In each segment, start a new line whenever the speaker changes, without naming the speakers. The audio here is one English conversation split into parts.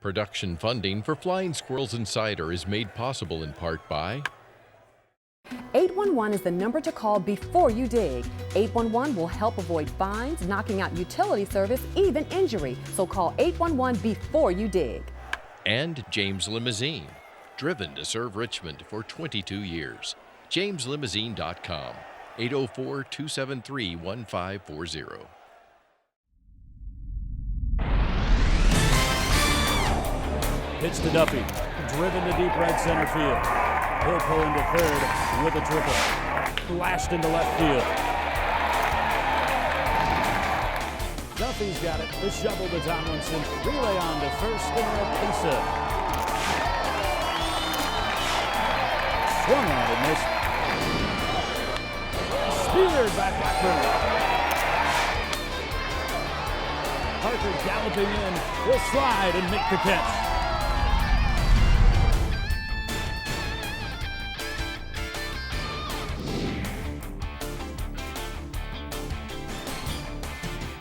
Production funding for Flying Squirrels Insider is made possible in part by
811 is the number to call before you dig. 811 will help avoid fines, knocking out utility service, even injury. So call 811 before you dig.
and James Limousine, driven to serve Richmond for 22 years. JamesLimousine.com, 804-273-1540.
Pitch to Duffy, driven to deep right center field. He'll pull into third with a triple. Flashed into left field. Duffy's got it. The shovel to Tomlinson. Relay on to first and Oropesa. Swung on and missed. Speared by Blackburn. Parker galloping in. Will slide and make the catch.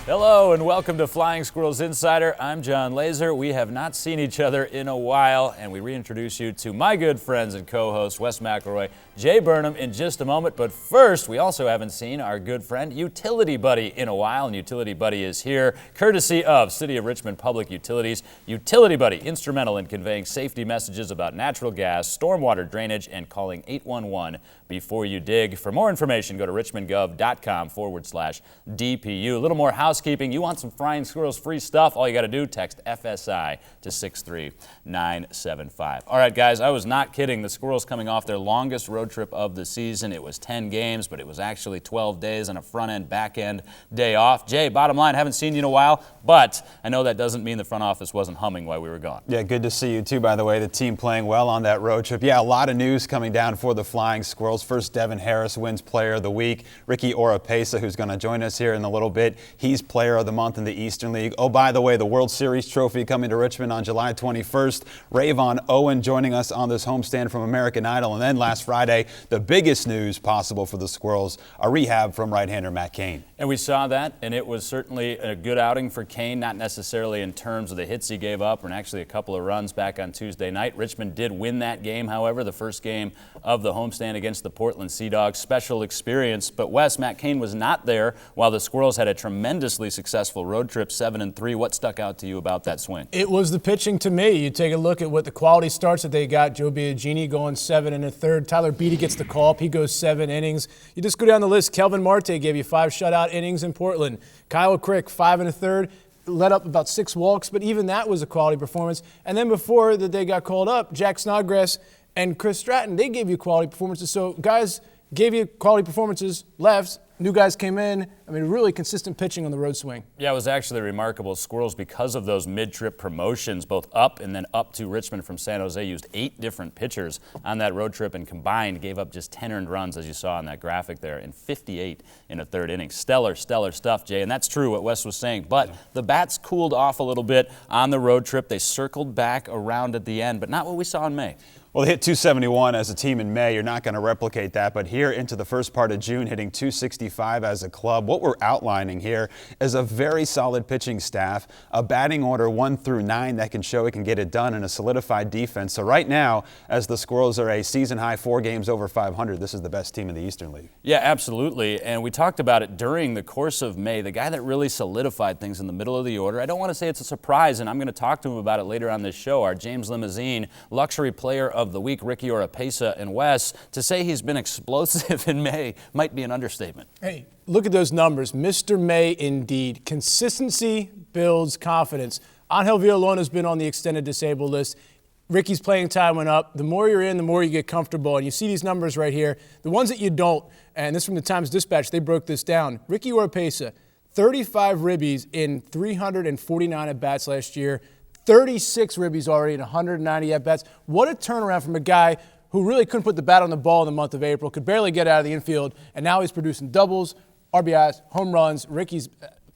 Hello and welcome to Flying Squirrels Insider. I'm John Laser. We have not seen each other in a while, and we reintroduce you to my good friends and co-hosts, Wes McElroy, Jay Burnham, in just a moment. But first, we also haven't seen our good friend Utility Buddy in a while, and Utility Buddy is here, courtesy of City of Richmond Public Utilities. Utility Buddy, instrumental in conveying safety messages about natural gas, stormwater drainage, and calling 811 before you dig. For more information, go to richmondgov.com/DPU. A little more housekeeping. You want some Flying Squirrels free stuff? All you got to do, text FSI to 63975. All right, guys, I was not kidding. The Squirrels coming off their longest road trip of the season. It was 10 games, but it was actually 12 days and a front-end, back-end day off. Jay, bottom line, haven't seen you in a while, but I know that doesn't mean the front office wasn't humming while we were gone.
Yeah, good to see you too, by the way. The team playing well on that road trip. Yeah, a lot of news coming down for the Flying Squirrels. First, Devin Harris wins Player of the Week. Ricky Oropesa, who's going to join us here in a little bit, he's Player of the Month in the Eastern League. Oh, by the way, the World Series trophy coming to Richmond on July 21st. Rayvon Owen joining us on this homestand from American Idol. And then last Friday, the biggest news possible for the Squirrels, a rehab from right-hander Matt Cain.
And we saw that, and it was certainly a good outing for Cain, not necessarily in terms of the hits he gave up, and actually a couple of runs back on Tuesday night. Richmond did win that game, however, the first game of the homestand against the Portland Sea Dogs. Special experience, but Wes, Matt Cain was not there while the Squirrels had a tremendously successful road trip, 7-3. What stuck out to you about that swing?
It was the pitching to me. You take a look at what the quality starts that they got. Joe Biagini going 7 1/3. Tyler Beatty gets the call up. He goes 7 innings. You just go down the list. Kelvin Marte gave you 5 shutout innings in Portland. Kyle Crick, 5 1/3. Let up about 6 walks, but even that was a quality performance. And then before the day got called up, Jack Snodgrass and Chris Stratton, they gave you quality performances. So guys gave you quality performances, left. New guys came in. I mean, really consistent pitching on the road swing.
Yeah, it was actually remarkable. Squirrels, because of those mid-trip promotions, both up and then up to Richmond from San Jose, used 8 different pitchers on that road trip and combined gave up just 10 earned runs, as you saw on that graphic there, and 58 in a third inning. Stellar stuff, Jay, and that's true what Wes was saying. But the bats cooled off a little bit on the road trip. They circled back around at the end, but not what we saw in May.
Well, they hit 271 as a team in May. You're not going to replicate that, but here into the first part of June, hitting 265 as a club. What we're outlining here is a very solid pitching staff, a batting order 1 through 9 that can show it can get it done, and a solidified defense. So right now, as the Squirrels are a season-high 4 games over 500, this is the best team in the Eastern League.
Yeah, absolutely, and we talked about it during the course of May. The guy that really solidified things in the middle of the order, I don't want to say it's a surprise, and I'm going to talk to him about it later on this show, our James Limousine Luxury Player of the Week, Ricky Oropesa. And Wes, to say he's been explosive in May might be an understatement.
Hey, look at those numbers. Mr. May indeed. Consistency builds confidence. Angel Villalona's been on the extended disabled list. Ricky's playing time went up. The more you're in, the more you get comfortable. And you see these numbers right here. The ones that you don't, and this from the Times-Dispatch, they broke this down. Ricky Oropesa, 35 ribbies in 349 at-bats last year. 36 ribbies already in 190 at-bats. What a turnaround from a guy who really couldn't put the bat on the ball in the month of April, could barely get out of the infield, and now he's producing doubles, RBIs, home runs. Ricky's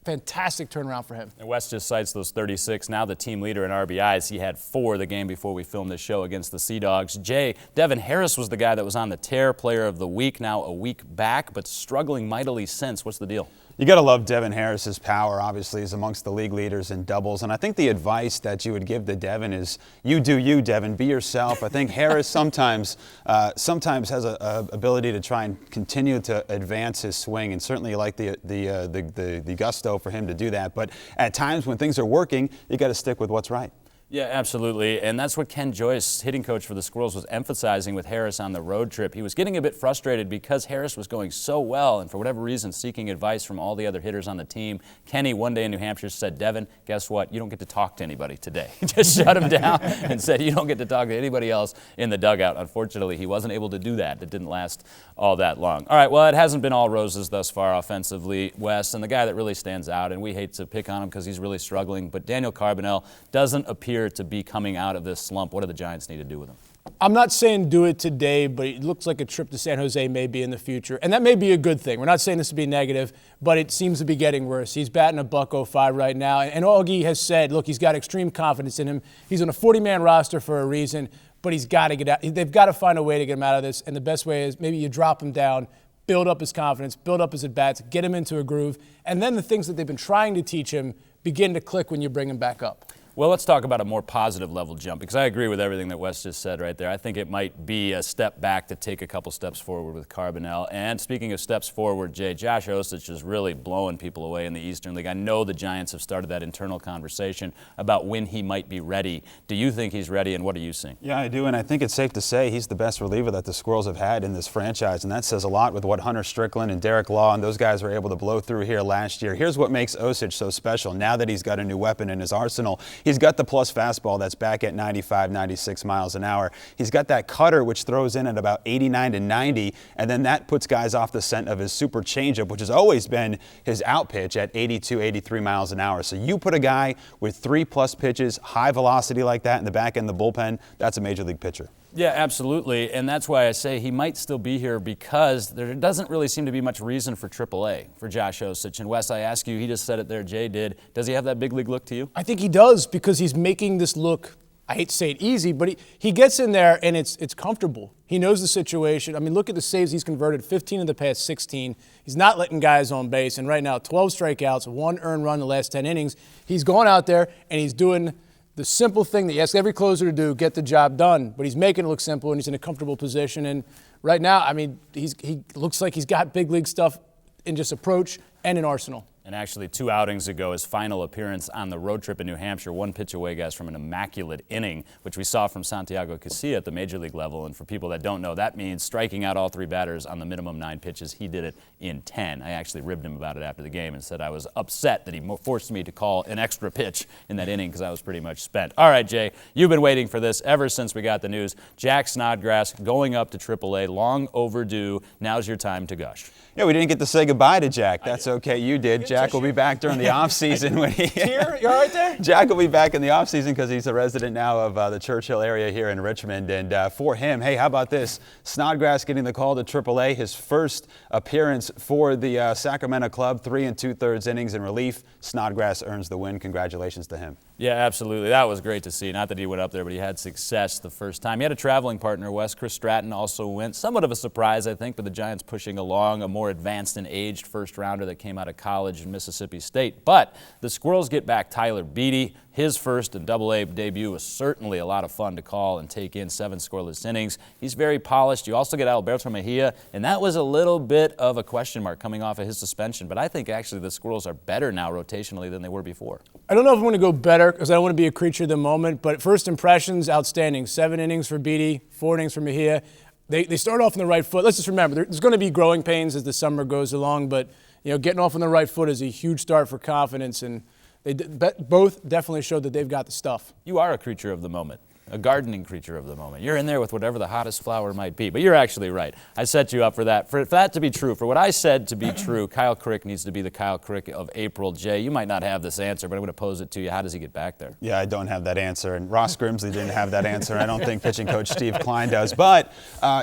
fantastic turnaround for him.
And West just cites those 36. Now the team leader in RBIs. He had 4 the game before we filmed this show against the Sea Dogs. Jay, Devin Harris was the guy that was on the tear, Player of the Week, now a week back, but struggling mightily since. What's the deal?
You got to love Devin Harris's power. Obviously, he's amongst the league leaders in doubles. And I think the advice that you would give to Devin is, you do you, Devin. Be yourself. I think Harris sometimes has a ability to try and continue to advance his swing, and certainly you like the gusto for him to do that. But at times when things are working, you got to stick with what's right.
Yeah, absolutely. And that's what Ken Joyce, hitting coach for the Squirrels, was emphasizing with Harris on the road trip. He was getting a bit frustrated because Harris was going so well and for whatever reason seeking advice from all the other hitters on the team. Kenny, one day in New Hampshire, said, Devin, guess what? You don't get to talk to anybody today. He just shut him down and said, you don't get to talk to anybody else in the dugout. Unfortunately, he wasn't able to do that. It didn't last all that long. All right, well, it hasn't been all roses thus far offensively, Wes, and the guy that really stands out, and we hate to pick on him because he's really struggling, but Daniel Carbonell doesn't appear to be coming out of this slump. What do the Giants need to do with him?
I'm not saying do it today, but it looks like a trip to San Jose may be in the future, and that may be a good thing. We're not saying this to be negative, but it seems to be getting worse. He's batting a .05 right now, and Augie has said, look, he's got extreme confidence in him. He's on a 40-man roster for a reason, but he's got to get out. They've got to find a way to get him out of this, and the best way is maybe you drop him down, build up his confidence, build up his at-bats, get him into a groove, and then the things that they've been trying to teach him begin to click when you bring him back up.
Well, let's talk about a more positive level jump, because I agree with everything that Wes just said right there. I think it might be a step back to take a couple steps forward with Carbonell. And speaking of steps forward, Jay, Josh Osich is really blowing people away in the Eastern League. I know the Giants have started that internal conversation about when he might be ready. Do you think he's ready, and what are you seeing?
Yeah, I do, and I think it's safe to say he's the best reliever that the Squirrels have had in this franchise, and that says a lot with what Hunter Strickland and Derek Law and those guys were able to blow through here last year. Here's what makes Osich so special. Now that he's got a new weapon in his arsenal, he's got the plus fastball that's back at 95, 96 miles an hour. He's got that cutter which throws in at about 89 to 90, and then that puts guys off the scent of his super changeup, which has always been his out pitch at 82, 83 miles an hour. So you put a guy with 3+ pitches, high velocity like that in the back end of the bullpen, that's a major league pitcher.
Yeah, absolutely, and that's why I say he might still be here, because there doesn't really seem to be much reason for AAA for Josh Osich. And Wes, I ask you, he just said it there, Jay did. Does he have that big league look to you?
I think he does, because he's making this look, I hate to say it easy, but he gets in there and it's comfortable. He knows the situation. I mean, look at the saves he's converted, 15 of the past 16. He's not letting guys on base, and right now 12 strikeouts, 1 earned run in the last 10 innings. He's going out there and he's doing the simple thing that you ask every closer to do, get the job done. But he's making it look simple, and he's in a comfortable position. And right now, I mean, he looks like he's got big league stuff in just approach and in arsenal.
And actually, 2 outings ago, his final appearance on the road trip in New Hampshire, 1 pitch away, guys, from an immaculate inning, which we saw from Santiago Casilla at the major league level. And for people that don't know, that means striking out all 3 batters on the minimum 9 pitches. He did it in 10. I actually ribbed him about it after the game and said I was upset that he forced me to call an extra pitch in that inning because I was pretty much spent. All right, Jay, you've been waiting for this ever since we got the news. Jack Snodgrass going up to AAA, long overdue. Now's your time to gush.
Yeah, we didn't get to say goodbye to Jack. That's okay, you did. Jack will be back during the offseason.
Here? You all right there?
Jack will be back in the offseason because he's a resident now of the Churchill area here in Richmond. And for him, hey, how about this? Snodgrass getting the call to AAA, his first appearance for the Sacramento club, 3 2/3 innings in relief. Snodgrass earns the win. Congratulations to him.
Yeah, absolutely. That was great to see. Not that he went up there, but he had success the first time. He had a traveling partner, Wes. Chris Stratton also went. Somewhat of a surprise, I think, but the Giants pushing along a more advanced and aged first-rounder that came out of college in Mississippi State. But the Squirrels get back Tyler Beatty. His first and AA debut was certainly a lot of fun to call and take in, 7 scoreless innings. He's very polished. You also get Alberto Mejia, and that was a little bit of a question mark coming off of his suspension. But I think actually the Squirrels are better now rotationally than they were before.
I don't know if I want to go better because I don't want to be a creature of the moment, but first impressions, outstanding. 7 innings for Beatty, 4 innings for Mejia. They start off on the right foot. Let's just remember, there's going to be growing pains as the summer goes along, but getting off on the right foot is a huge start for confidence, and they both definitely showed that they've got the stuff.
You are a creature of the moment. A gardening creature of the moment. You're in there with whatever the hottest flower might be. But you're actually right. I set you up for that. For that to be true, for what I said to be true, Kyle Crick needs to be the Kyle Crick of April. Jay, you might not have this answer, but I'm going to pose it to you. How does he get back there?
Yeah, I don't have that answer. And Ross Grimsley didn't have that answer. I don't think pitching coach Steve Klein does. But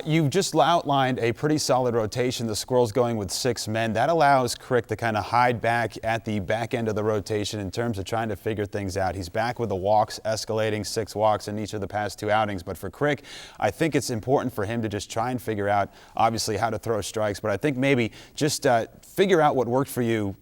you've just outlined a pretty solid rotation. The Squirrels going with 6 men. That allows Crick to kind of hide back at the back end of the rotation in terms of trying to figure things out. He's back with the walks escalating, 6 walks in each of the past 2 outings. But for Crick, I think it's important for him to just try and figure out, obviously, how to throw strikes. But I think maybe just figure out what worked for you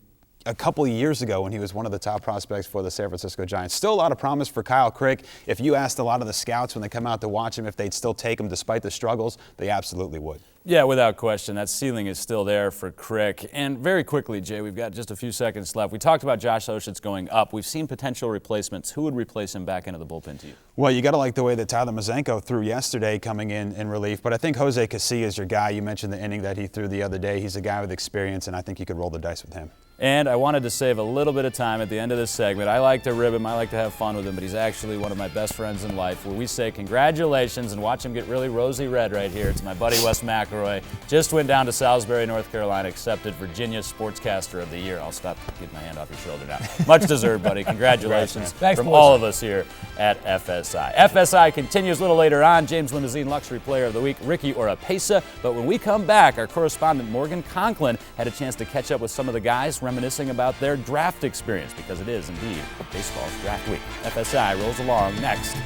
a couple of years ago when he was one of the top prospects for the San Francisco Giants. Still a lot of promise for Kyle Crick. If you asked a lot of the scouts when they come out to watch him if they'd still take him despite the struggles, they absolutely would.
Yeah, without question. That ceiling is still there for Crick. And very quickly, Jay, we've got just a few seconds left. We talked about Josh Oshitz going up. We've seen potential replacements. Who would replace him back into the bullpen to you?
Well, you got to like the way that Tyler Mazenko threw yesterday coming in relief. But I think Jose Casilla is your guy. You mentioned the inning that he threw the other day. He's a guy with experience, and I think you could roll the dice with him.
And I wanted to save a little bit of time at the end of this segment. I like to rib him, I like to have fun with him, but he's actually one of my best friends in life, where we say congratulations and watch him get really rosy red right here. It's my buddy Wes McElroy. Just went down to Salisbury, North Carolina, accepted Virginia Sportscaster of the Year. I'll stop getting my hand off your shoulder now. Much deserved, buddy. Congratulations
Thanks,
from
boys.
all of us here at FSI. FSI continues a little later on. James Limousine Luxury Player of the Week, Ricky Oropesa. But when we come back, our correspondent Morgan Conklin had a chance to catch up with some of the guys, reminiscing about their draft experience, because it is indeed baseball's draft week. FSI rolls along next.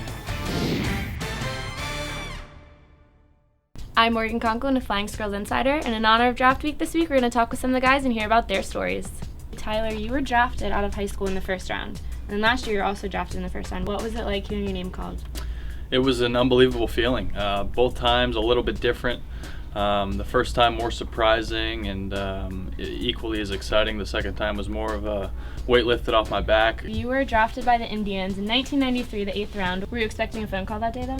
I'm Morgan Conklin of Flying Squirrels Insider, and in honor of Draft Week this week, we're going to talk with some of the guys and hear about their stories. Tyler, you were drafted out of high school in the first round, and then last year you were also drafted in the first round. What was it like hearing your name called?
It was an unbelievable feeling. Both times a little bit different. The first time more surprising and equally as exciting. The second time was more of a weight lifted off my back.
You were drafted by the Indians in 1993, the 8th round. Were you expecting a phone call that day, though?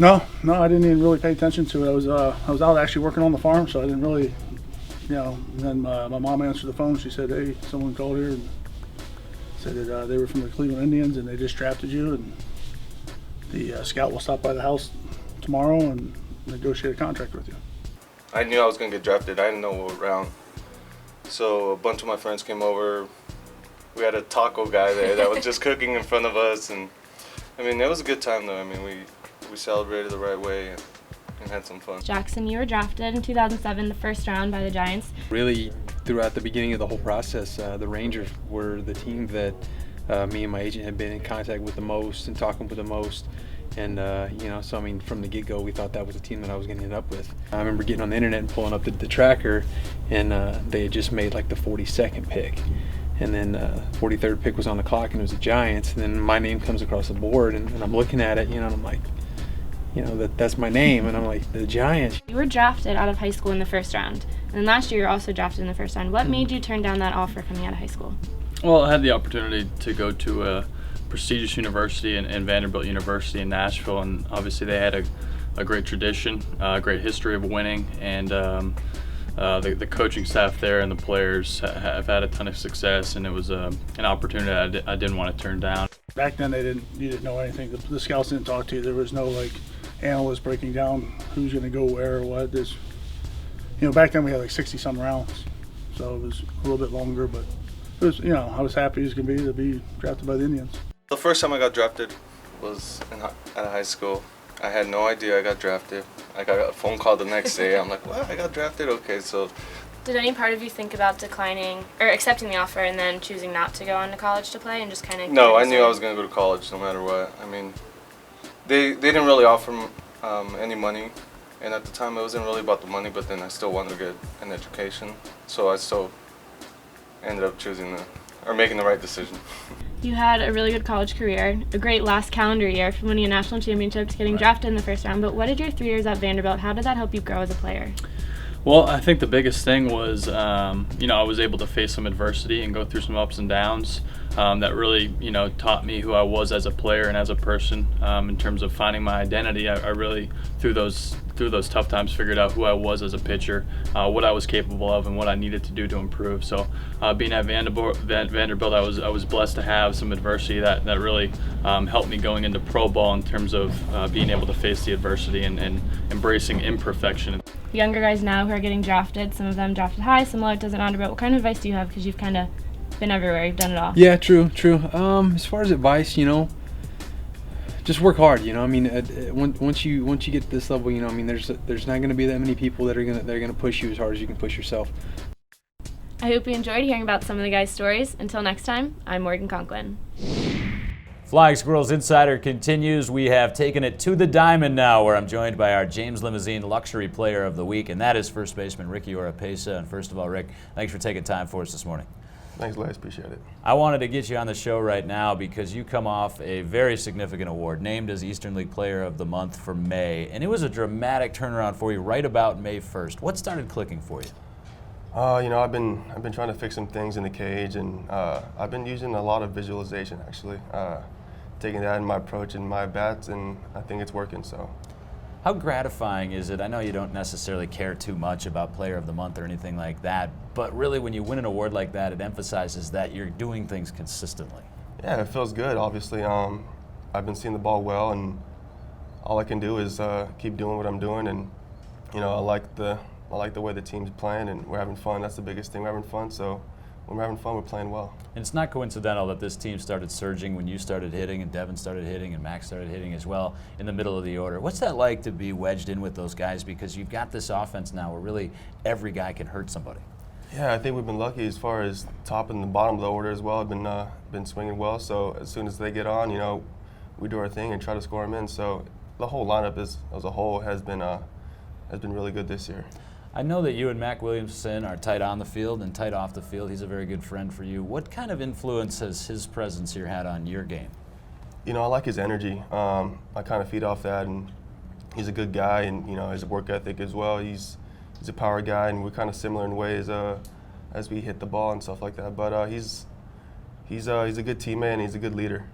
No, I didn't even really pay attention to it. I was out actually working on the farm, so I didn't really, And then my mom answered the phone. She said, "Hey, someone called here and said that they were from the Cleveland Indians and they just drafted you, and the scout will stop by the house tomorrow and negotiate a contract with you."
I knew I was going to get drafted. I didn't know what round. So a bunch of my friends came over. We had a taco guy there that was just cooking in front of us, and I mean, it was a good time though. I mean, we celebrated the right way and had some fun.
Jackson, you were drafted in 2007, the first round by the Giants.
Really, throughout the beginning of the whole process, the Rangers were the team that me and my agent had been in contact with the most and talking with the most. And, so I mean, from the get-go, we thought that was the team that I was going to end up with. I remember getting on the internet and pulling up the tracker, and they had just made like the 42nd pick. And then 43rd pick was on the clock, and it was the Giants. And then my name comes across the board, and I'm looking at it, and I'm like, that's my name. And I'm like, the Giants.
You were drafted out of high school in the first round. And then last year you were also drafted in the first round. What made you turn down that offer coming out of high school?
Well, I had the opportunity to go to a prestigious university in Vanderbilt University in Nashville, and obviously they had a great tradition, a great history of winning, and the coaching staff there and the players have had a ton of success, and it was an opportunity I didn't want to turn down.
Back then, you didn't know anything. The scouts didn't talk to you. There was no analysts breaking down who's going to go where or what. Back then we had 60-some rounds, so it was a little bit longer, but it was, I was happy as can be to be drafted by the Indians.
The first time I got drafted was out of high school. I had no idea I got drafted. I got a phone call the next day. I'm like, what? I got drafted? Okay, so.
Did any part of you think about declining or accepting the offer and then choosing not to go on to college to play and just kind of?
No, I knew I was going to go to college no matter what. I mean, they didn't really offer any money, and at the time it wasn't really about the money, but then I still wanted to get an education, so I still ended up making the right decision.
You had a really good college career, a great last calendar year from winning a national championship to getting drafted in the first round, but what did your 3 years at Vanderbilt, how did that help you grow as a player?
Well, I think the biggest thing was, I was able to face some adversity and go through some ups and downs that really, taught me who I was as a player and as a person. In terms of finding my identity, I really, through those tough times, figured out who I was as a pitcher, what I was capable of, and what I needed to do to improve. So, being at Vanderbilt, I was blessed to have some adversity that really helped me going into pro ball in terms of being able to face the adversity and embracing imperfection.
Younger guys now who are getting drafted, some of them drafted high, some low, it doesn't matter, but what kind of advice do you have? Because you've kind of been everywhere, you've done it all.
Yeah, true. As far as advice, just work hard. Once you get to this level, there's not going to be that many people that are going to push you as hard as you can push yourself.
I hope you enjoyed hearing about some of the guys' stories. Until next time, I'm Morgan Conklin.
Flying Squirrels Insider continues. We have taken it to the diamond now, where I'm joined by our James Limousine Luxury Player of the Week, and that is first baseman Ricky Oropesa. And first of all, Rick, thanks for taking time for us this morning.
Thanks, Les. Appreciate it.
I wanted to get you on the show right now because you come off a very significant award, named as Eastern League Player of the Month for May, and it was a dramatic turnaround for you right about May 1st. What started clicking for you?
I've been trying to fix some things in the cage, and I've been using a lot of visualization actually. Taking that in my approach and my bats, and I think it's working. So,
how gratifying is it? I know you don't necessarily care too much about Player of the Month or anything like that, but really when you win an award like that, it emphasizes that you're doing things consistently.
Yeah, it feels good. Obviously, I've been seeing the ball well, and all I can do is keep doing what I'm doing. And I like the way the team's playing, and we're having fun. That's the biggest thing. We're having fun. So, when we're having fun, we're playing well.
And it's not coincidental that this team started surging when you started hitting and Devin started hitting and Max started hitting as well in the middle of the order. What's that like to be wedged in with those guys? Because you've got this offense now where really every guy can hurt somebody.
Yeah, I think we've been lucky as far as top and the bottom of the order as well. I've been swinging well. So as soon as they get on, we do our thing and try to score them in. So the whole lineup as a whole has been really good this year.
I know that you and Mac Williamson are tight on the field and tight off the field. He's a very good friend for you. What kind of influence has his presence here had on your game?
I like his energy. I kind of feed off that, and he's a good guy, and his work ethic as well. He's a power guy, and we're kind of similar in ways as we hit the ball and stuff like that. But he's a good teammate, and he's a good leader.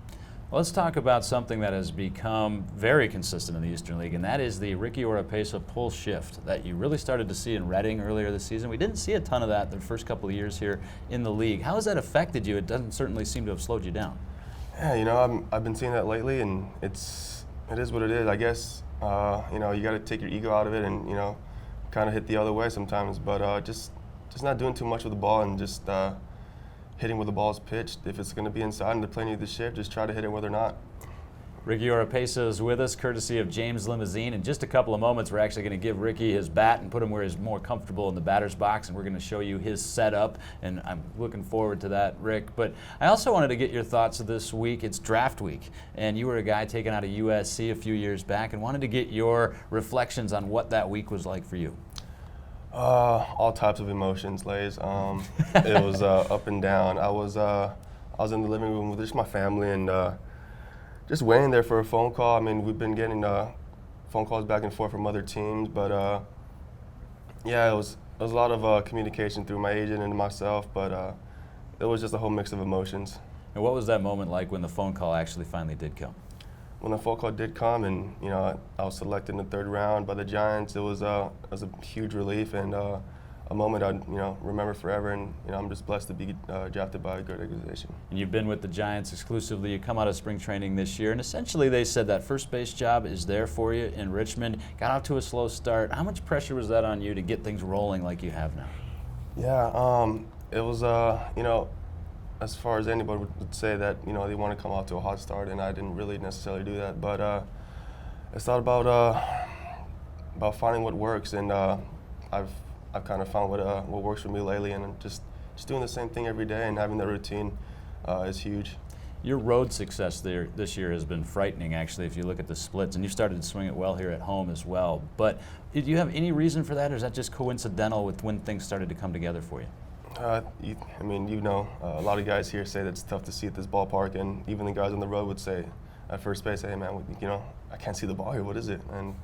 Well, let's talk about something that has become very consistent in the Eastern League, and that is the Ricky Oropesa pull shift that you really started to see in Reading earlier this season. We didn't see a ton of that the first couple of years here in the league. How has that affected you? It doesn't certainly seem to have slowed you down.
Yeah, I've been seeing that lately, and it is what it is. I guess you got to take your ego out of it and kind of hit the other way sometimes, but just not doing too much with the ball and just hitting where the ball is pitched. If it's going to be inside and they're playing you the shift, just try to hit it where they're not.
Ricky Oropesa is with us, courtesy of James Limousine. In just a couple of moments, we're actually going to give Ricky his bat and put him where he's more comfortable in the batter's box, and we're going to show you his setup, and I'm looking forward to that, Rick. But I also wanted to get your thoughts of this week. It's draft week, and you were a guy taken out of USC a few years back, and wanted to get your reflections on what that week was like for you.
All types of emotions, Lays. It was up and down. I was in the living room with just my family and just waiting there for a phone call. I mean, we've been getting phone calls back and forth from other teams, but yeah, it was a lot of communication through my agent and myself, but it was just a whole mix of emotions.
And what was that moment like when the phone call actually finally did come?
When the phone call did come, and I was selected in the third round by the Giants, it was a huge relief and a moment I remember forever. And I'm just blessed to be drafted by a good organization. And
you've been with the Giants exclusively. You come out of spring training this year, and essentially they said that first base job is there for you in Richmond. Got off to a slow start. How much pressure was that on you to get things rolling like you have now?
Yeah, it was as far as anybody would say that, they want to come out to a hot start, and I didn't really necessarily do that. But it's not about finding what works, and I've kind of found what works for me lately, and I'm just doing the same thing every day, and having that routine is huge.
Your road success there this year has been frightening, actually, if you look at the splits, and you started to swing it well here at home as well. But did you have any reason for that, or is that just coincidental with when things started to come together for you?
A lot of guys here say that it's tough to see at this ballpark, and even the guys on the road would say at first base, hey man, I can't see the ball here, what is it? And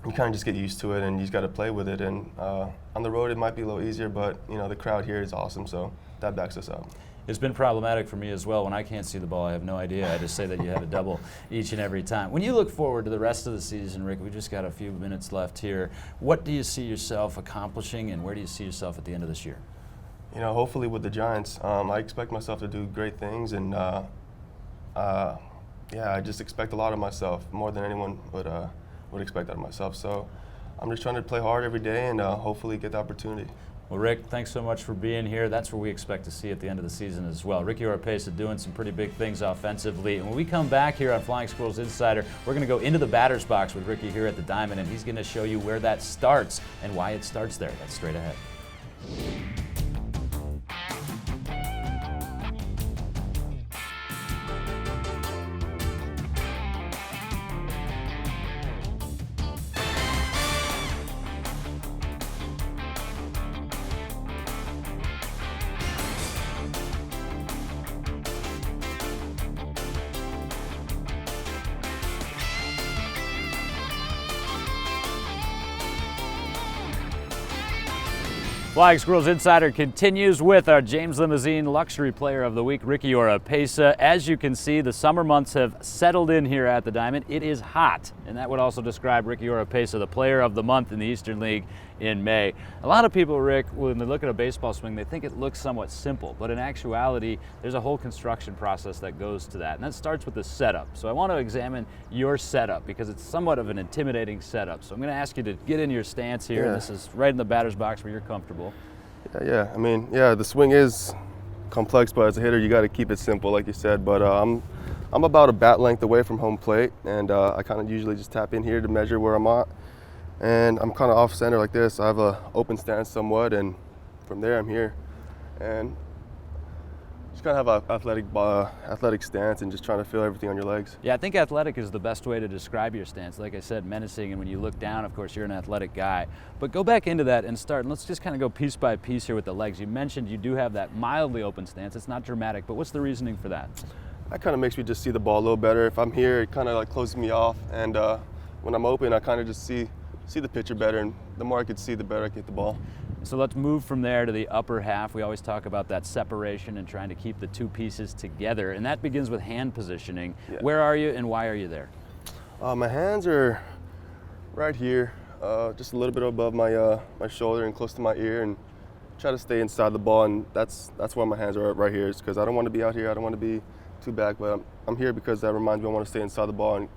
you kind of just get used to it, and you just got to play with it. And on the road it might be a little easier, but the crowd here is awesome, so that backs us up.
It's been problematic for me as well. When I can't see the ball, I have no idea. I just say that you had a double each and every time. When you look forward to the rest of the season, Rick, we just got a few minutes left here. What do you see yourself accomplishing, and where do you see yourself at the end of this year?
Hopefully with the Giants. I expect myself to do great things, and I just expect a lot of myself, more than anyone would expect out of myself. So I'm just trying to play hard every day and hopefully get the opportunity.
Well, Rick, thanks so much for being here. That's what we expect to see at the end of the season as well. Ricky Oropesa doing some pretty big things offensively. And when we come back here on Flying Squirrels Insider, we're going to go into the batter's box with Ricky here at the Diamond, and he's going to show you where that starts and why it starts there. That's straight ahead. Flying Squirrels Insider continues with our James Limousine Luxury Player of the Week, Ricky Oropesa. As you can see, the summer months have settled in here at the Diamond. It is hot, and that would also describe Ricky Oropesa, the Player of the Month in the Eastern League in May. A lot of people, Rick, when they look at a baseball swing, they think it looks somewhat simple, but in actuality, there's a whole construction process that goes to that, and that starts with the setup. So I want to examine your setup because it's somewhat of an intimidating setup. So I'm going to ask you to get into your stance here, and this is right in the batter's box where you're comfortable.
I mean, the swing is complex, but as a hitter, you got to keep it simple, like you said. But I'm about a bat length away from home plate, and I kind of usually just tap in here to measure where I'm at. And I'm kind of off center like this. I have a open stance somewhat, and from there I'm here. And just kind of have an athletic stance and just trying to feel everything on your legs.
Yeah, I think athletic is the best way to describe your stance. Like I said, menacing, and when you look down, of course, you're an athletic guy. But go back into that and start, and let's just kind of go piece by piece here with the legs. You mentioned you do have that mildly open stance. It's not dramatic, but what's the reasoning for that?
That kind of makes me just see the ball a little better. If I'm here, it kind of like closes me off, and when I'm open, I kind of just see the pitcher better, and the more I could see, the better I get the ball.
So let's move from there to the upper half. We always talk about that separation and trying to keep the two pieces together, and that begins with hand positioning. Yeah. Where are you and why are you there?
My hands are right here, just a little bit above my shoulder and close to my ear, and try to stay inside the ball, and that's why my hands are right here. It's because I don't want to be out here. I don't want to be too back, but I'm here because that reminds me I want to stay inside the ball, and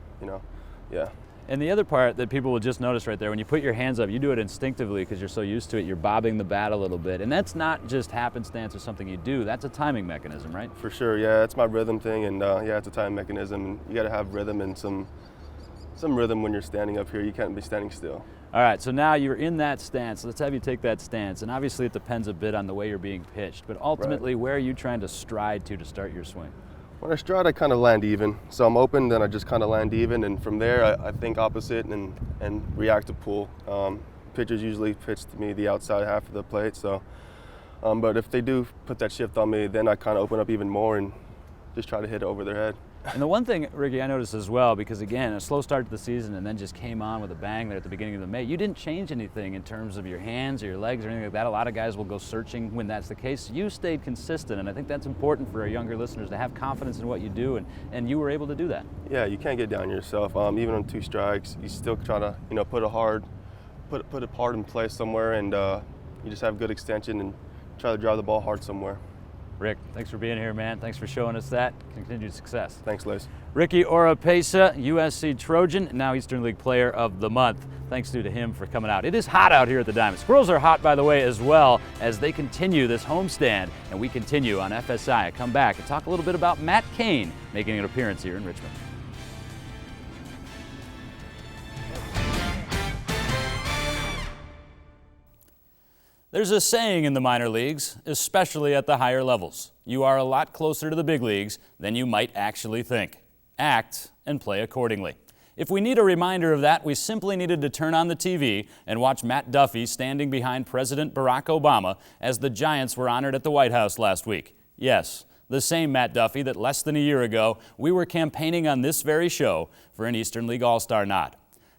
yeah.
And the other part that people will just notice right there, when you put your hands up, you do it instinctively because you're so used to it. You're bobbing the bat a little bit. And that's not just happenstance or something you do. That's a timing mechanism, right?
For sure, yeah. It's my rhythm thing, and it's a timing mechanism. And you got to have rhythm and some rhythm when you're standing up here. You can't be standing still.
All right, so now you're in that stance. Let's have you take that stance. And obviously it depends a bit on the way you're being pitched. But ultimately, where are you trying to stride to start your swing?
When I stride, I kind of land even. So I'm open, then I just kind of land even, and from there I think opposite and react to pull. Pitchers usually pitch to me the outside half of the plate, so but if they do put that shift on me, then I kind of open up even more and just try to hit it over their head.
And the one thing, Ricky, I noticed as well, because again, a slow start to the season and then just came on with a bang there at the beginning of the May, you didn't change anything in terms of your hands or your legs or anything like that. A lot of guys will go searching when that's the case. You stayed consistent, and I think that's important for our younger listeners to have confidence in what you do, and you were able to do that.
Yeah, you can't get down on yourself. Even on 2 strikes, you still try to put it hard in place somewhere, and you just have good extension and try to drive the ball hard somewhere.
Rick, thanks for being here, man. Thanks for showing us that. Continued success.
Thanks, Liz.
Ricky Oropesa, USC Trojan, now Eastern League Player of the Month. Thanks to him for coming out. It is hot out here at the Diamond. Squirrels are hot, by the way, as well, as they continue this homestand, and we continue on FSI. I come back and talk a little bit about Matt Cain making an appearance here in Richmond. There's a saying in the minor leagues, especially at the higher levels. You are a lot closer to the big leagues than you might actually think. Act and play accordingly. If we need a reminder of that, we simply needed to turn on the TV and watch Matt Duffy standing behind President Barack Obama as the Giants were honored at the White House last week. Yes, the same Matt Duffy that less than a year ago we were campaigning on this very show for an Eastern League All-Star nod.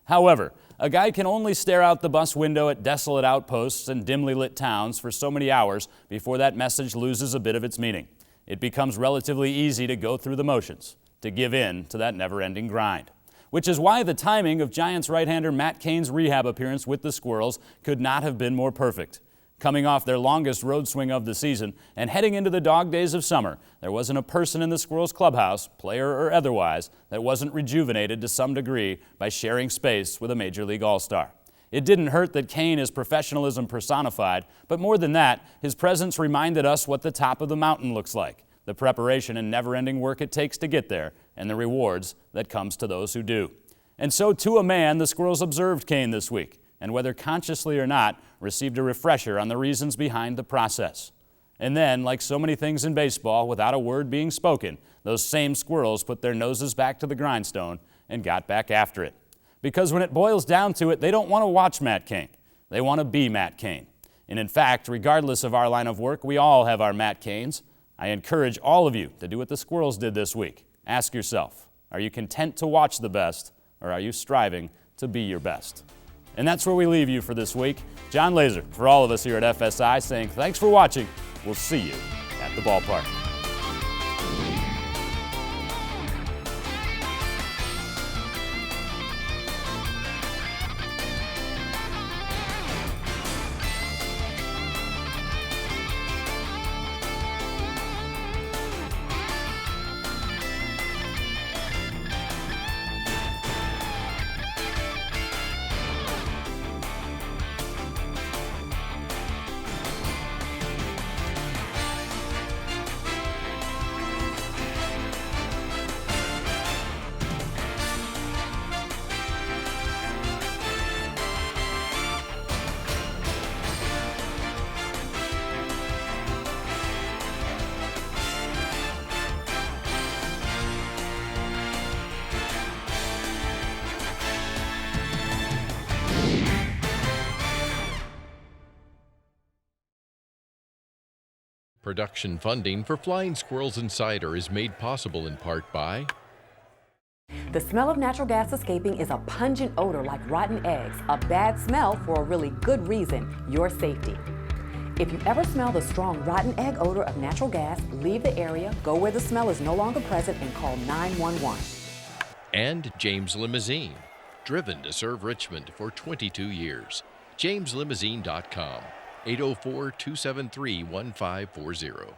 However, a guy can only stare out the bus window at desolate outposts and dimly lit towns for so many hours before that message loses a bit of its meaning. It becomes relatively easy to go through the motions, to give in to that never-ending grind. Which is why the timing of Giants right-hander Matt Cain's rehab appearance with the Squirrels could not have been more perfect. Coming off their longest road swing of the season and heading into the dog days of summer, there wasn't a person in the Squirrels clubhouse, player or otherwise, that wasn't rejuvenated to some degree by sharing space with a Major League All-Star. It didn't hurt that Cain is professionalism personified, but more than that, his presence reminded us what the top of the mountain looks like, the preparation and never-ending work it takes to get there, and the rewards that comes to those who do. And so, to a man, the Squirrels observed Cain this week, and whether consciously or not, received a refresher on the reasons behind the process. And then, like so many things in baseball, without a word being spoken, those same Squirrels put their noses back to the grindstone and got back after it. Because when it boils down to it, they don't want to watch Matt Cain. They want to be Matt Cain. And in fact, regardless of our line of work, we all have our Matt Cains. I encourage all of you to do what the Squirrels did this week. Ask yourself, are you content to watch the best, or are you striving to be your best? And that's where we leave you for this week. John Laser, for all of us here at FSI, saying thanks for watching. We'll see you at the ballpark.
Production funding for Flying Squirrels Insider is made possible in part by
The smell of natural gas escaping is a pungent odor like rotten eggs, a bad smell for a really good reason, your safety. If you ever smell the strong rotten egg odor of natural gas, leave the area, go where the smell is no longer present, and call 911.
and James Limousine, driven to serve Richmond for 22 years. JamesLimousine.com, 804-273-1540.